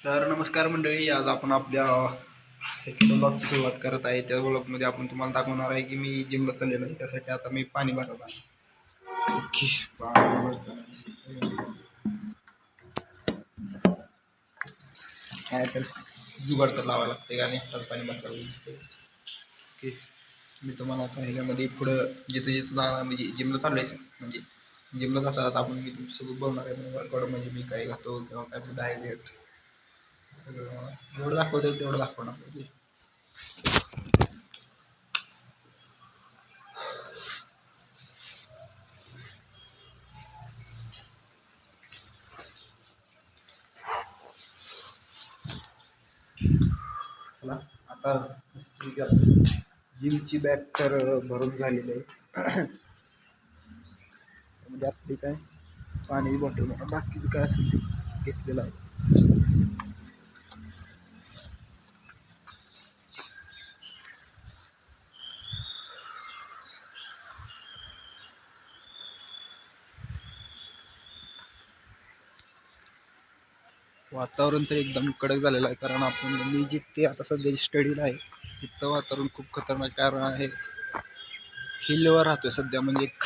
तर नमस्कार मंडळी, आज आपण आपल्या सेकंड ब्लॉगची सुरुवात करत आहे. त्या ब्लॉगमध्ये आपण तुम्हाला दाखवणार आहे की मी जिमला चाललेलो आहे. त्यासाठी आता मी पाणी भरत आहे. ओके, पाणी भरताना काय तर जुगाड तर लावावं लागते आणि पाणी भरताना दिसते. ओके, मी तुम्हाला आता ह्याच्यामध्ये पुढं जिथं जिथं म्हणजे जिमला चाललो आहे, म्हणजे जिमला जातात आपण मी तुमच्यासोबत बोलणार आहे. वर्कआउट म्हणजे मी काय घालतो किंवा काय डायट जेवढं दाखवता येईल तेवढं दाखवणार. चला आता जिमची बॅग तर भरून झालेली आहे. म्हणजे आपली काय पाणी बॉटल बाकीचं काय असेल ते घेतलेलं आहे. वातावरण तर एकदम कडक झालेलं आहे, कारण आपण मी जिथे आता सध्या स्टडीला आहे तिथं वातावरण खूप खतरनाक कारण आहे. हिलवर राहतोय सध्या, म्हणजे एक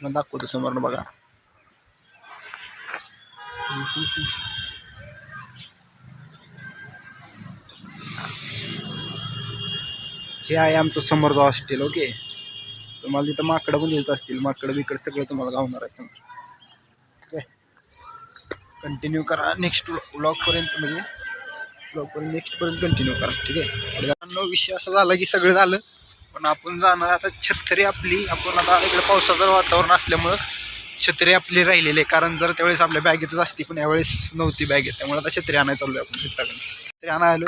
मग दाखवतो समोर बघा. हे आहे आमचं समोरचं हॉस्टेल. ओके, तुम्हाला तिथं माकडं पण येत असतील, माकडं बिकड सगळं तुम्हाला गावणार आहे समोर. ओके, कंटिन्यू करा नेक्स्ट ब्लॉगपर्यंत, म्हणजे ब्लॉगपर्यंत नेक्स्टपर्यंत कंटिन्यू करा. ठीक आहे. विषय असा झाला की सगळं झालं, पण आपण जाणार आता छत्री आपली. आपण आता इकडे पावसाचं वातावरण असल्यामुळं छत्री आपली राहिलेली आहे, कारण जर त्यावेळेस आपल्या बॅगेतच असती, पण यावेळेस नव्हती बॅगेत, त्यामुळे आता छत्री आणायला चाललो आहे आपण मित्राकडे. छत्री आणायला आलो.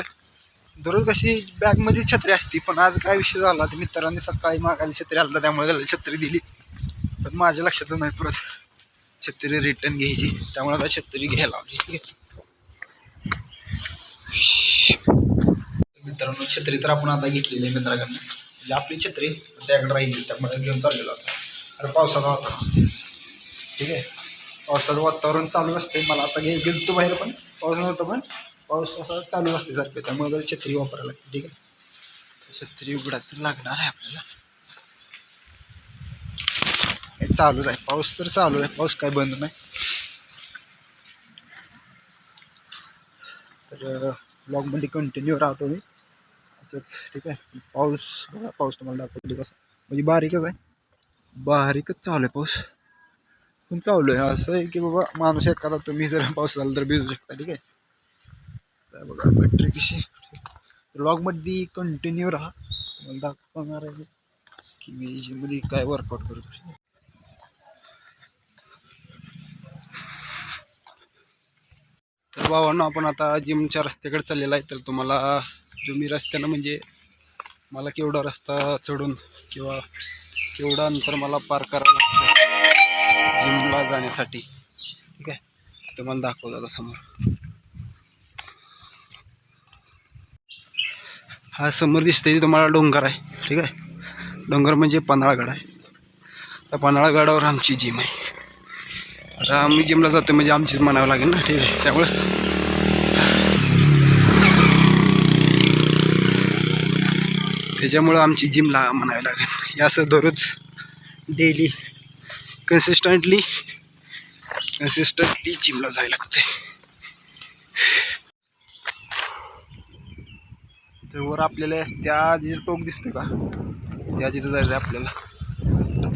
दररोज कशी बॅगमध्ये छत्री असती, पण आज काय विषय झाला ते मित्रांनी सकाळी मागायला छत्री आला, त्यामुळे त्याला छत्री दिली. पण माझ्या लक्षात नाही परत छत्री रिटर्न घ्यायची, त्यामुळे आता छत्री घ्यायला आली. ठीक आहे मित्रांनो, छत्री तर आपण आता घेतलेली आहे मित्राकडनं, म्हणजे आपली छत्री त्याकडे राहिली, त्यामुळे घेऊन चाललेलो आता. अरे पावसाचा वातावरण. ठीक आहे, पावसाचं वातावरण चालू असते. मला आता गेलतो बाहेर, पण पाऊस नव्हतं, पण पाऊस असा चालू असते सारखं, त्यामुळे छत्री वापरायला लागते. ठीक आहे, छत्री उघडा तर लागणार आहे आपल्याला. हे चालूच आहे, पाऊस तर चालू आहे, पाऊस काय बंद नाही. तर ब्लॉगमध्ये कंटिन्यू राहतो मी असंच. ठीक आहे, पाऊस बघा, पाऊस तुम्हाला दाखवतो कसं, म्हणजे बारीकच आहे, बारीकच चालू आहे पाऊस, पण चालू आहे. असं आहे की बाबा माणूस एखादा तुम्ही जर पाऊस झाला तर भिजू शकता. ठीक आहे, बघा बॅटरी कशी. ब्लॉगमध्ये कंटिन्यू राहा, मला दाखवणार आहे की मी जिममध्ये काय वर्कआउट करतो. तर भावांनो, आपण आता जिमच्या रस्त्याकडे चाललेला आहे. तर तुम्हाला जो मी रस्त्यानं, म्हणजे मला केवढा रस्ता चढून किंवा केवढा अंतर मला पार करावं लागतं जिमला जाण्यासाठी, ठीक आहे, तुम्हाला दाखवतो आता समोर. हा समोर दिसतंय तुम्हाला डोंगर आहे. ठीक आहे, डोंगर म्हणजे पन्हाळगड आहे. त्या पन्हाळगडावर आमची जिम आहे. आता आम्ही जिमला जातो म्हणजे आमचीच म्हणावं लागेल ना. ठीक आहे, त्यामुळे त्याच्यामुळं आमची जिमला म्हणावी लागेल. हे असं दररोज डेली कन्सिस्टंटली जिमला जायला लागते. तर वर आपल्याला त्या जिथं टोक दिसतोय का, त्या जिथं जायचं आहे आपल्याला.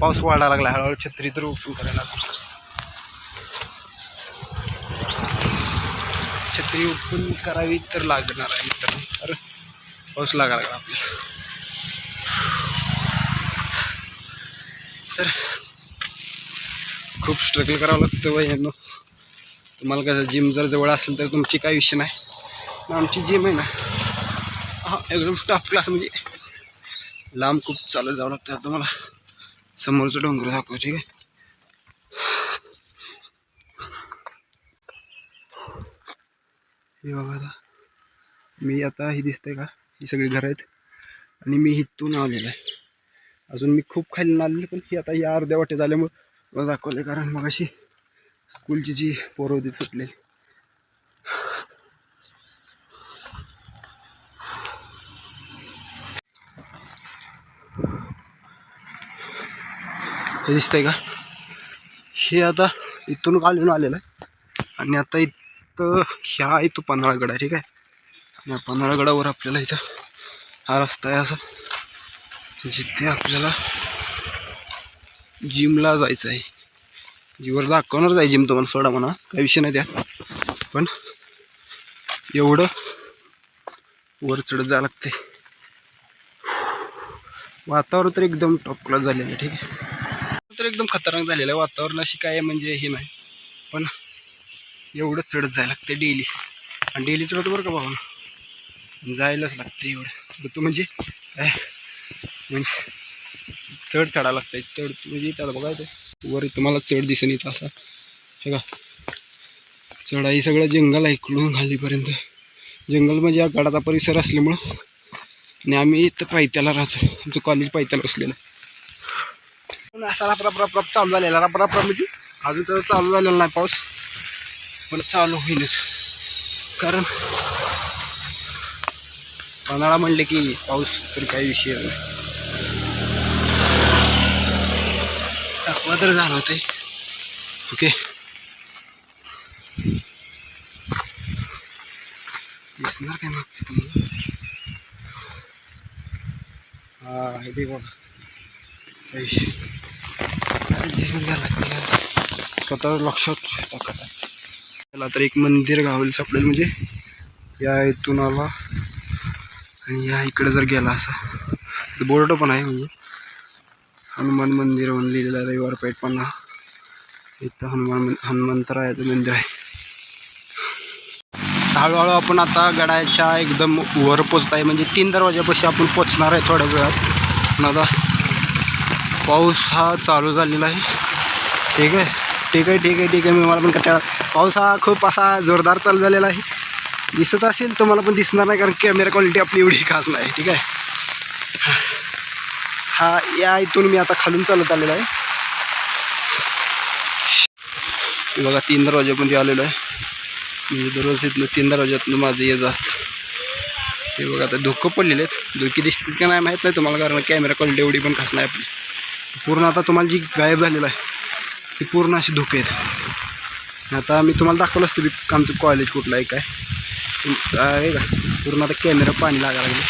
पाऊस वाढायला लागला, हळूहळू छत्री तर ओपन करायला लागला. छत्री ओपन करावी तर लागणार आहे मित्रांनो, तर पाऊस लागायला लागला आपल्याला. तर खूप स्ट्रगल करावं लागतं बाई यांनो. तुम्हाला कसं जिम जर जवळ असेल तर तुमची काही विषय नाही. आमची जिम आहे ना, हा एकदम टॉप क्लास, म्हणजे लांब खूप चालत जावं लागतं. आता मला समोरचं डोंगर दाखव. ठीक आहे, हे बघा आता मी आता ही दिसतंय का, ही सगळी घरं आहेत आणि मी इथून आलेलो आहे. अजून मी खूप खाली आलेली, पण ही आता या अर्ध्या वाटेत आल्यामुळे मला दाखवले, कारण मग अशी स्कूलची जी पोरं होती सुटलेली. हे दिसतंय का, हे आता इथून घालून आलेलं आहे आणि आता इथं ह्या इथं पन्हाळगड आहे. ठीक आहे, आणि या पन्हाळगडावर आपल्याला इथं हा रस्ता आहे असा, जिथे आपल्याला जिमला जायचं आहे. जीवर दाखवणार जाय जिम तुम्हाला, सोडा म्हणा काही विषय नाही त्या, पण एवढं वर चढत जावं लागते. वातावरण तर एकदम टॉपला झालेलं आहे. ठीक आहे, तर एकदम खतरनाक झालेलं आहे वातावरण, अशी काय म्हणजे हे नाही, पण एवढं चढत जायला लागते डेली. आणि डेली चढत बरं का भाऊ, जायलाच लागते एवढं. तू म्हणजे काय म्हणजे चढ चढायला लागतंय, चढ म्हणजे त्याला बघायचं वर तुम्हाला चढ दिसून येतं असा. हे का चढाई सगळं जंगल आहे इकडून खालीपर्यंत. जंगल म्हणजे या गडाचा परिसर असल्यामुळं, आणि आम्ही इथं पायथ्याला राहतो, आमचं कॉलेज पायथ्याला असलेलं. पण असा रपरप चालू झालेला, रपरप म्हणजे अजून तर चालू झालेला नाही पाऊस, पण चालू होईलच. कारण पन्हाळा म्हणले की पाऊस तर काही विषय नाही. टाकवा तर जाणवत आहे. ओके, दिसणार काय मागचं तुम्हाला. हा हे बी बघा स्वतः लक्षात टाकत आहे. त्याला तर एक मंदिर गावलं सापडेल, म्हणजे या इथून आला आणि या इकडे जर गेला असा बोर्ड पण आहे, म्हणजे हनुमान मंदिर म्हणून लिहिलेलं आहे, रविवार पेठ पन्हाळा. इथं हनुमंतरायाचं मंदिर आहे. हळूहळू आपण आता गडाच्या एकदम वर पोचत आहे, म्हणजे 3 दरवाजापाशी आपण पोचणार आहे थोड्या वेळात. पण आता पाऊस हा चालू झालेला आहे. ठीक आहे ठीक आहे ठीक आहे ठीक आहे, मी मला पण कंटाळा. पाऊस हा खूप असा जोरदार चालू झालेला आहे, दिसत असेल तुम्हाला पण दिसणार नाही, कारण कॅमेरा क्वालिटी आपली एवढी खास नाही. ठीक आहे, हा या इथून मी आता खालून चालत आलेला आहे. बघा 3 दरवाजापर्यंत आलेलो आहे, म्हणजे दररोज इथनं 3 दरवाजातनं माझं ये असतं. ते बघा आता धुकं पडलेले आहेत, धुकी दिसतील का नाही माहीत नाही तुम्हाला, कारण कॅमेरा क्वालिटी एवढी पण खास नाही आपली. पूर्ण आता तुम्हाला जी गायब झालेलं आहे ती पूर्ण अशी धुके आहेत. आता मी तुम्हाला दाखवलं असतं की आमचं कॉलेज कुठलं आहे काय आहे का. पूर्ण आता कॅमेरा पाणी लागायला लागले,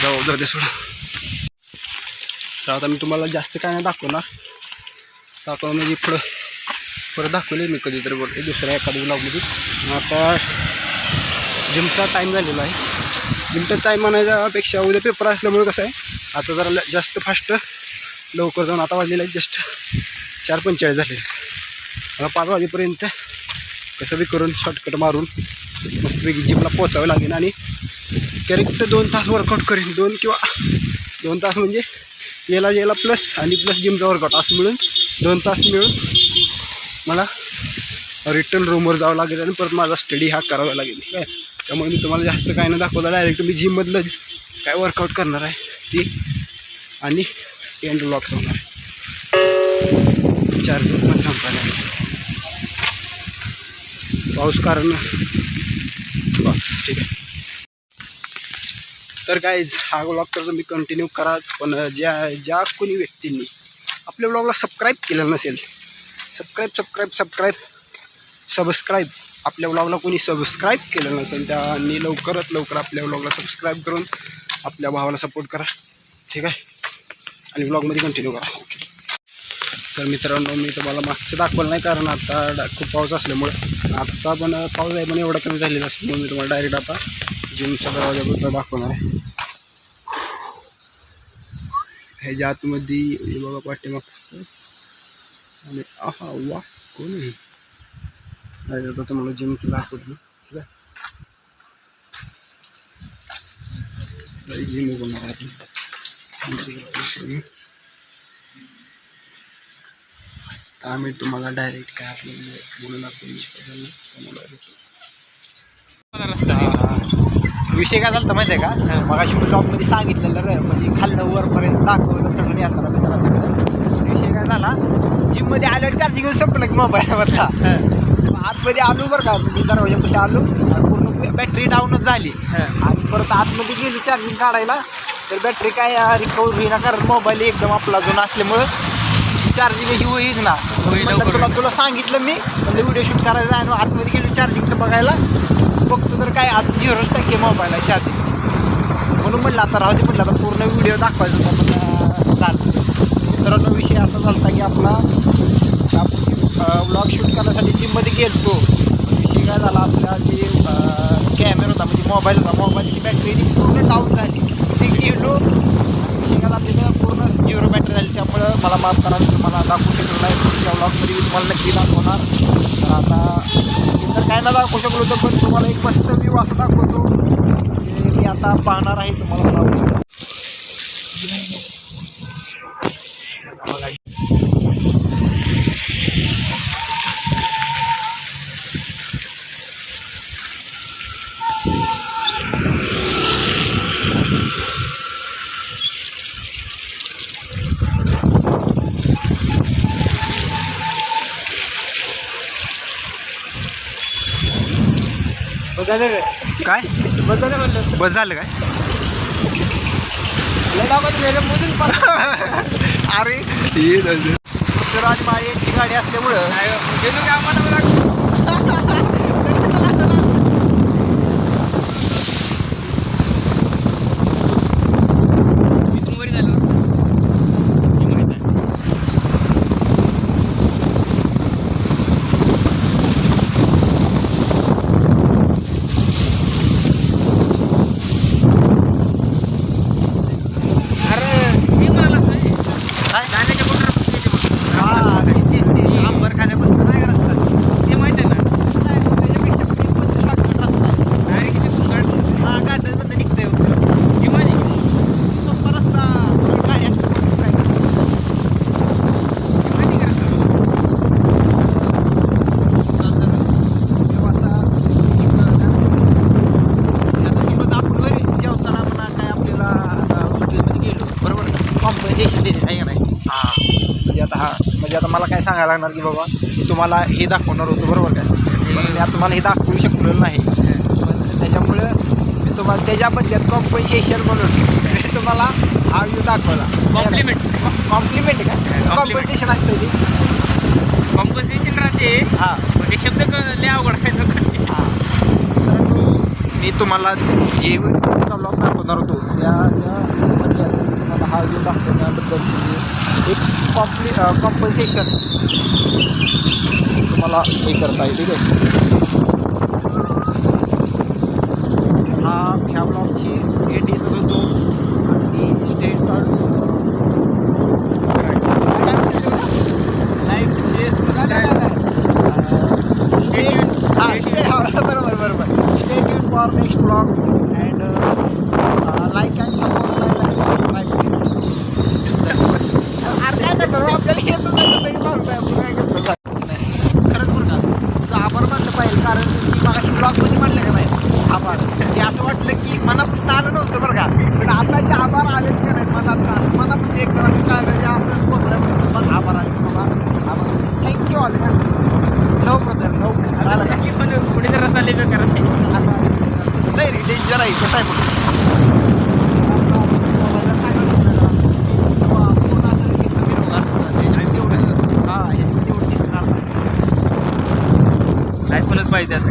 जाऊ दे सोडा. तर आता मी तुम्हाला जास्त काय नाही दाखवणार, म्हणजे परत दाखवले मी कधीतरी बोलते दुसऱ्या एखाद्या ब्लॉगमध्ये. आता जिमचा टाईम झालेला आहे. जिमचा टाईम म्हणायच्यापेक्षा उद्या पेपर असल्यामुळे कसं आहे, आता जरा जास्त फास्ट लवकर जाऊन, आता वाजलेलं आहे जस्ट 4:45 झाले. मला 5 वाजेपर्यंत कसं बी करून शॉर्टकट मारून मस्तपैकी जिमला पोचावं लागेल, आणि करेक्ट 2 तास वर्कआउट करेन. 2 किंवा 2 तास म्हणजे याला प्लस आणि प्लस जिमचा वर्कआउट असं मिळून 2 तास मिळून मला रिटर्न रूमवर जावं लागेल, आणि परत माझा स्टडी हा करावा लागेल. काय त्यामुळे मी तुम्हाला जास्त काय न दाखवलं, डायरेक्ट मी जिममधलं काय वर्कआउट करणार आहे ती आणि एंड ब्लॉक होणार आहे. चार्जर पण संपायला पाऊस कारण बस. ठीक आहे, तर काय हा ब्लॉग तर तुम्ही कंटिन्यू कराच, पण ज्या कोणी व्यक्तींनी आपल्या ब्लॉगला सबस्क्राईब केलं नसेल, सबस्क्राईब आपल्या ब्लॉगला कोणी सबस्क्राईब केलं नसेल त्यांनी लवकरात लवकर आपल्या ब्लॉगला सबस्क्राईब करून आपल्या भावाला सपोर्ट करा. ठीक आहे, आणि ब्लॉगमध्ये कंटिन्यू करा. ओके, तर मित्रांनो मी तुम्हाला मागचं दाखवलं नाही, कारण आता खूप पाऊस असल्यामुळे, आता पण पाऊस आहे पण एवढा कमी झालेला असल्यामुळे मी तुम्हाला डायरेक्ट आता जिमच्या दरवाजाबद्दल दाखवणार आहे. ह्याच्या आतमध्ये हे बघा पाठीमागचं, आणि आहा वा कोण आहे, आता तुम्हाला जिमचं दाखवतो. ठीक आहे, जिम बनणार आहे आम्ही तुम्हाला डायरेक्ट काय आपल्याला बोलून विषय काय झाला माहिती आहे का, मगाशी मी ब्लॉगमध्ये सांगितलेलं रे, म्हणजे खाल्लं वरपर्यंत दाखवलं चढून येताना मी त्याला सगळं. विषय काय झाला, जिममध्ये आल्यावर चार्जिंग संपलं की मोबाईलवरला. आतमध्ये आलो बरं का, म्हणजे दरवाजापाशी आलो आणि पूर्ण बॅटरी डाऊनच झाली, आणि परत आतमध्ये गेली चार्जिंग काढायला तर बॅटरी काय रिकवर होईना, कारण मोबाईल एकदम आपला जुना असल्यामुळं चार्जिंग ही होईच ना. होईल, म्हणलं लवकर तुला होईल. तुला सांगितलं मी म्हणजे व्हिडिओ शूट करायचा आणि आतमध्ये गेलो चार्जिंगचं बघायला बघतो तर काय आज 0% मोबाईल आहे चार्जिंग. म्हणून म्हटलं आता राहू दे, म्हटलं आता पूर्ण व्हिडिओ दाखवायचा होता पण झालं. मित्रांनो विषय असा झाला की आपला व्लॉग शूट करण्यासाठी जिममध्ये गेलतो. विषय काय झाला, आपला जे कॅमेरा होता म्हणजे मोबाईल होता, मोबाईलची बॅटरी पूर्ण डाऊन झाली. ते गेलो आणि विषय काय झाला तिथं पूर्ण 0 बॅटरी झाली. त्यामुळं मला माफ करा, तुम्हाला दाखवू शकलो नाही. पुढच्या व्लॉगमध्ये मी तुम्हाला नक्की दाखवणार. तर आता इतर काय ना दाखवू शकलो होतं पण तुम्हाला एक मस्त व्ह्यू असं दाखवतो जे मी आता पाहणार आहे. तुम्हाला दाखवतो. काय बस झालं काय? अरे पृथ्वीराज माळेची गाडी असल्यामुळं आंबर खाण्यापासून नाही करत ते माहिती आहे ना. त्याच्यापेक्षा शॉर्टकट रस्ता आहे. हा काय तर निघतंय ती माझी सोपा रस्ता गाडी असते काय माहिती करत आता समज आपण घरी जेवताना म्हणा काय आपल्याला हॉटेलमध्ये गेलो बरोबर कॉम्पन्सेशन देते आहे का नाही. म्हणजे आता मला काय सांगायला लागणार की बाबा मी तुम्हाला हे दाखवणार होतो बरोबर काय, पण मी आता तुम्हाला हे दाखवू शकलो नाही. पण त्याच्यामुळं मी तुम्हाला त्याच्या बदल्यात कॉम्पन्सेशन म्हणून मी तुम्हाला हा व्ह्यू दाखवला. कॉम्प्लिमेंट का कॉम्पन्सेशन असतं ते. कॉम्पोजिशन राहते. हां ते शब्द लय अवघड आहे. हां मित्रांनो मी तुम्हाला जे ब्लॉग दाखवणार होतो त्या बदल्यात तुम्हाला हा व्ह्यू दाखवण्याबद्दल एक कॉम्पन्सेशन तुम्हाला हे करता येईल. ठीक आहे. ह्या ब्लॉगची एंड येतच होतो आणि स्टेट बरोबर stay tune for next blog and like and subscribe आपल्याला येतच नाही खरंच बरं का तुझं आभार मानलं पाहिजे कारण की मागाशी ब्लॉगमध्ये मानलं का नाही आभार ते असं वाटलं की मनापासून आलं नव्हतं बरं का पण आता जे आभार आले की नाही मनापासून एक काळजी असं कोपऱ्यापासून पण आभार आले बाबा आभार thank you all no brother no पण पुढे जरा चालले बेकार नाही रे डेंजर आहे कसं आहे लाईफमध्येच पाहिजे आता.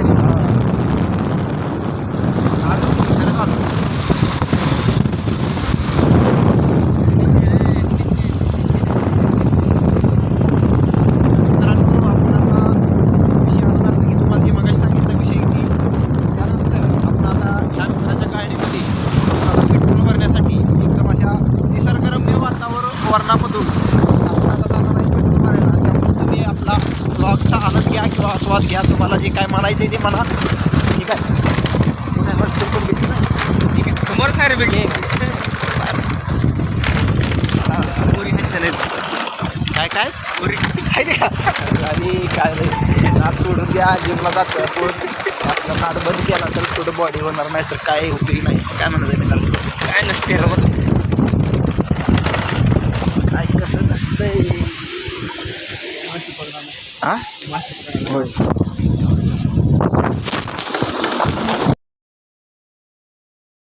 आस्वाद घ्या. तुम्हाला जे काय म्हणायचं आहे ते म्हणा. ठीक आहे. ठीक आहे. समोर काय रे बेटे काय काय काय द्या आणि काय नाद सोडून द्या. जिमला जातो आपला नाद बंद केला तर थोडं बॉडी होणार नाही तर काय उपयोग नाही. काय म्हणत आहे मी काय नसते काय कसं नसतंय. हां होय